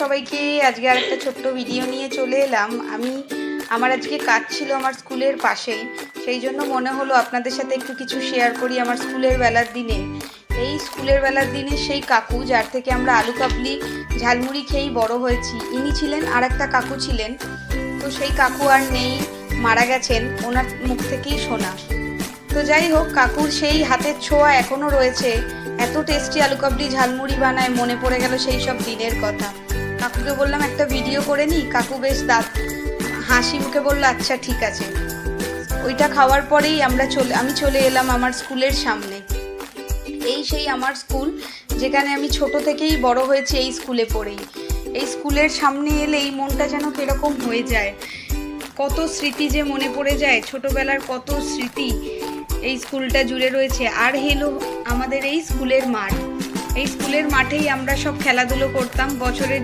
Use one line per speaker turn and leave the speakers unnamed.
সবাইকে আজকে আর একটা ছোট্ট ভিডিও নিয়ে চলে এলাম। আমার আজকে কাজ ছিল আমার স্কুলের পাশেই, সেই জন্য মনে হলো আপনাদের সাথে একটু কিছু শেয়ার করি আমার স্কুলের বেলার দিনে। এই স্কুলের বেলার দিনে সেই কাকু যার থেকে আমরা আলু কাবলি ঝালমুড়ি খেয়েই বড় হয়েছি, ইনি ছিলেন। আর একটা কাকু ছিলেন, তো সেই কাকু আর নেই, মারা গেছেন, ওনার মুখ থেকেই শোনা। তো যাই হোক, কাকুর সেই হাতের ছোঁয়া এখনও রয়েছে। এত টেস্টি আলু কাবলি ঝালমুড়ি বানায়, মনে পড়ে গেল সেই সব দিনের কথা। কাকুকে বললাম একটা ভিডিও করে নিই, কাকু বেশ হাসি মুখে বললো আচ্ছা ঠিক আছে। ওইটা খাওয়ার পরেই আমি চলে এলাম আমার স্কুলের সামনে। এই সেই আমার স্কুল, যেখানে আমি ছোট থেকেই বড় হয়েছি, এই স্কুলে পড়েই। এই স্কুলের সামনে এলেই মনটা যেন কীরকম হয়ে যায়, কত স্মৃতি যে মনে পড়ে যায়, ছোটবেলার কত স্মৃতি এই স্কুলটা জুড়ে রয়েছে। আর হলো আমাদের এই স্কুলের মাঠ, এই স্কুলের মাঠেই আমরা সব খেলাধুলো করতাম। বছরের